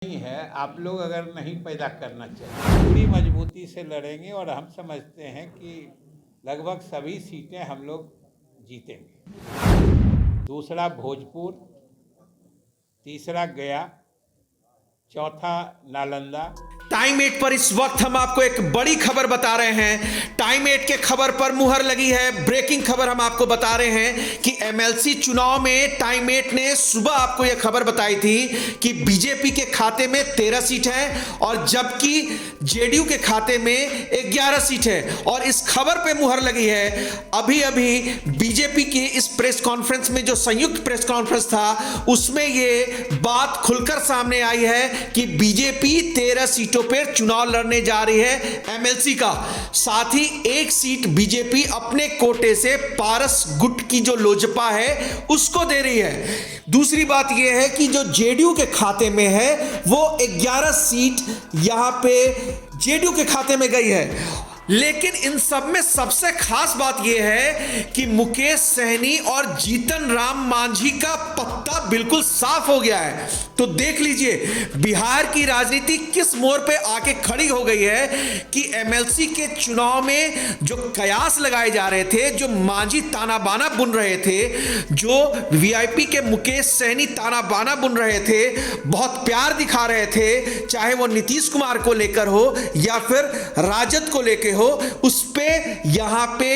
नहीं है, आप लोग अगर नहीं पैदा करना चाहिए, पूरी मजबूती से लड़ेंगे और हम समझते हैं कि लगभग सभी सीटें हम लोग जीतेंगे। दूसरा भोजपुर, तीसरा गया, चौथा नालंदा। टाइम 8 पर इस वक्त हम आपको एक बड़ी खबर बता रहे हैं। टाइम 8 के खबर पर मुहर लगी है। ब्रेकिंग खबर हम आपको बता रहे हैं कि एमएलसी चुनाव में टाइम 8 ने सुबह आपको यह खबर बताई थी कि बीजेपी के खाते में 13 सीट है और जबकि जेडीयू के खाते में 11 सीट है। और इस खबर पे मुहर लगी है। अभी अभी बीजेपी की इस प्रेस कॉन्फ्रेंस में, जो संयुक्त प्रेस कॉन्फ्रेंस था, उसमें यह बात खुलकर सामने आई है कि बीजेपी 13 सीटों पर चुनाव लड़ने जा रही है एमएलसी का। साथ ही एक सीट बीजेपी अपने कोटे से पारस गुट की जो लोजपा है उसको दे रही है। दूसरी बात यह है कि जो जेडीयू के खाते में है वो 11 सीट यहां पे जेडीयू के खाते में गई है। लेकिन इन सब में सबसे खास बात यह है कि मुकेश सहनी और जीतन राम मांझी का पत्ता बिल्कुल साफ हो गया है। तो देख लीजिए बिहार की राजनीति किस मोड़ पे आके खड़ी हो गई है कि एमएलसी के चुनाव में जो कयास लगाए जा रहे थे, जो मांझी ताना बाना बुन रहे थे, जो वीआईपी के मुकेश सहनी ताना बाना बुन रहे थे, बहुत प्यार दिखा रहे थे, चाहे वो नीतीश कुमार को लेकर हो या फिर राजद को लेकर हो, उस पे यहां पे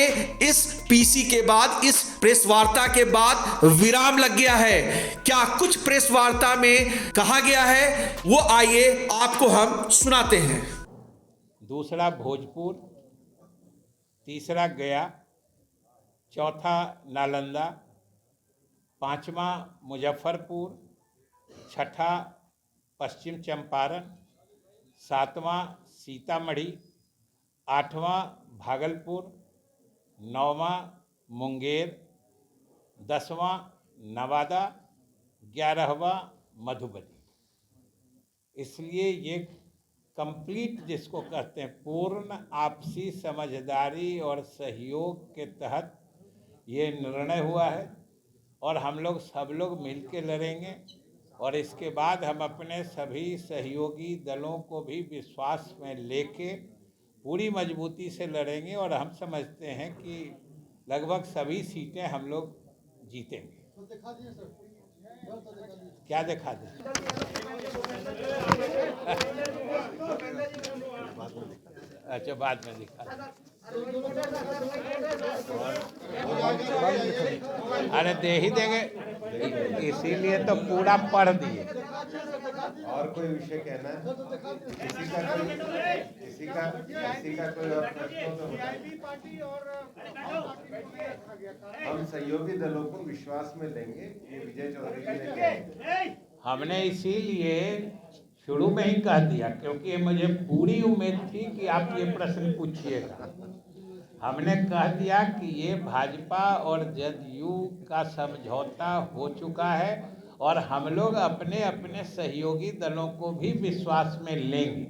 इस पीसी के बाद, इस प्रेस वार्ता के बाद विराम लग गया है। क्या कुछ प्रेस वार्ता में कहा गया है वो आइए आपको हम सुनाते हैं। दूसरा भोजपुर, तीसरा गया, चौथा नालंदा, पांचवा मुजफ्फरपुर, छठा पश्चिम चंपारण, सातवां सीतामढ़ी, आठवां भागलपुर, नौवां मुंगेर, 10वां नवादा, 11वां मधुबनी। इसलिए ये कंप्लीट, जिसको कहते हैं पूर्ण आपसी समझदारी और सहयोग के तहत ये निर्णय हुआ है और हम लोग सब लोग मिलकर लड़ेंगे। और इसके बाद हम अपने सभी सहयोगी दलों को भी विश्वास में लेके पूरी मजबूती से लड़ेंगे और हम समझते हैं कि लगभग सभी सीटें हम लोग जीतेंगे। क्या दिखा दें? अच्छा, बाद में दिखा। अरे दे ही देंगे, इसीलिए तो पूरा पढ़ दिए। और कोई विषय कहना है? किसी का कोई और प्रश्न हो तो हम सहयोगी दलों को विश्वास में लेंगे, ये विजय चौधरी जी ने कहा। हमने इसीलिए शुरू में ही कह दिया, क्योंकि मुझे पूरी उम्मीद थी कि आप ये प्रश्न पूछिएगा। हमने कह दिया कि ये भाजपा और जदयू का समझौता हो चुका है और हम लोग अपने अपने सहयोगी दलों को भी विश्वास में लेंगे।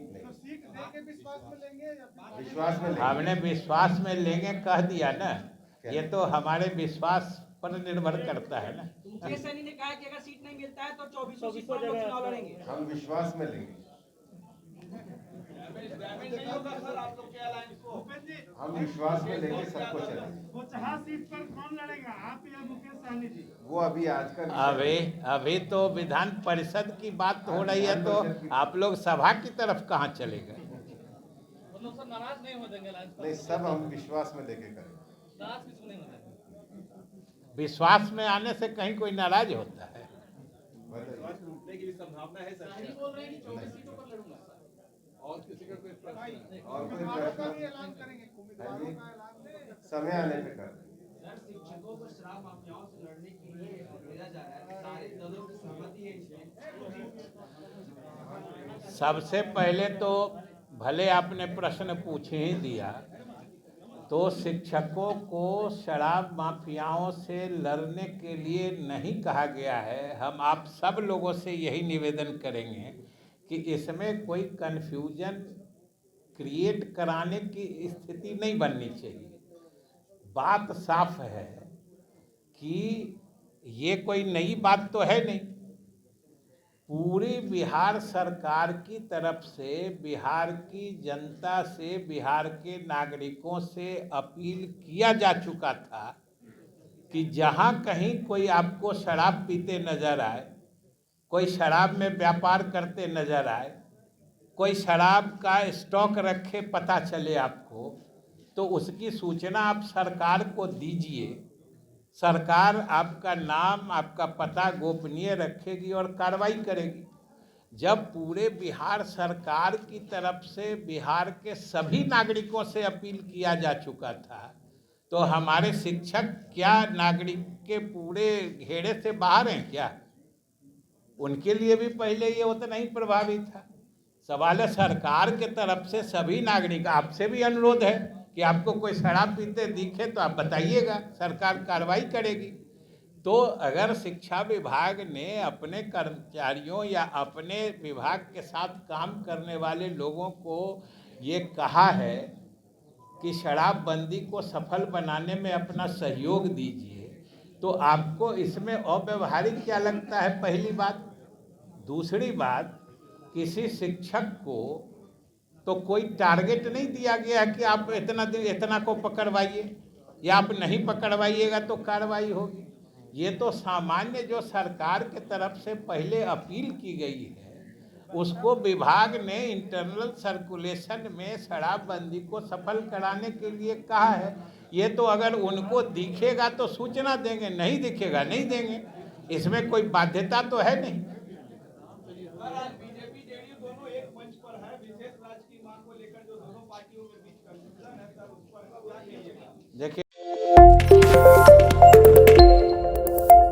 हमने विश्वास में लेंगे कह दिया ना, ये तो हमारे विश्वास पर निर्भर करता है ना। मुकेश सहनी ने कहा कि अगर सीट नहीं मिलता है तो 24 सीट पर लोग चुनाव लड़ेंगे। हम विश्वास में लेंगे। हम विश्वास में लेंगे, सबको चलेंगे। 50 सीट पर कौन लड़ेगा, आप या मुकेश सहनी जी? वो अभी आज का अभी तो विधान परिषद की बात हो रही है, तो आप लोग सभा की तरफ कहाँ चले गए? नाराज नहीं हो जाएंगे? नहीं, सब हम विश्वास में लेके करेंगे। विश्वास में आने से कहीं कोई नाराज होता है? की भी संभावना है सर। बोल रहे हैं कि 24 सीटों पर लड़ूंगा। और किसी का कोई प्रश्न? और कोई प्रश्न? समय आने पे कर देंगे। सर, शिक्षकों को शराब माफियाओं से लड़ने के लिए भेजा जा रहा है, सारे दलों की सहमति है इसमें। सबसे पहले तो भले आपने प्रश्न पूछ ही दिया, तो शिक्षकों को शराब माफियाओं से लड़ने के लिए नहीं कहा गया है। हम आप सब लोगों से यही निवेदन करेंगे कि इसमें कोई कन्फ्यूजन क्रिएट कराने की स्थिति नहीं बननी चाहिए। बात साफ है कि ये कोई नई बात तो है नहीं। पूरी बिहार सरकार की तरफ से बिहार की जनता से, बिहार के नागरिकों से अपील किया जा चुका था कि जहां कहीं कोई आपको शराब पीते नजर आए, कोई शराब में व्यापार करते नजर आए, कोई शराब का स्टॉक रखे पता चले आपको, तो उसकी सूचना आप सरकार को दीजिए। सरकार आपका नाम, आपका पता गोपनीय रखेगी और कार्रवाई करेगी। जब पूरे बिहार सरकार की तरफ से बिहार के सभी नागरिकों से अपील किया जा चुका था, तो हमारे शिक्षक क्या नागरिक के पूरे घेरे से बाहर हैं क्या? उनके लिए भी पहले ये उतना ही प्रभावी था। सवाल है सरकार के तरफ से सभी नागरिक, आपसे भी अनुरोध है कि आपको कोई शराब पीते दिखे तो आप बताइएगा, सरकार कार्रवाई करेगी। तो अगर शिक्षा विभाग ने अपने कर्मचारियों या अपने विभाग के साथ काम करने वाले लोगों को ये कहा है कि शराबबंदी को सफल बनाने में अपना सहयोग दीजिए, तो आपको इसमें अव्यवहारिक क्या लगता है? पहली बात। दूसरी बात, किसी शिक्षक को तो कोई टारगेट नहीं दिया गया है कि आप इतना को पकड़वाइए या आप नहीं पकड़वाइएगा तो कार्रवाई होगी। ये तो सामान्य जो सरकार के तरफ से पहले अपील की गई है, उसको विभाग ने इंटरनल सर्कुलेशन में शराबबंदी को सफल कराने के लिए कहा है। ये तो अगर उनको दिखेगा तो सूचना देंगे, नहीं दिखेगा नहीं देंगे, इसमें कोई बाध्यता तो है नहीं।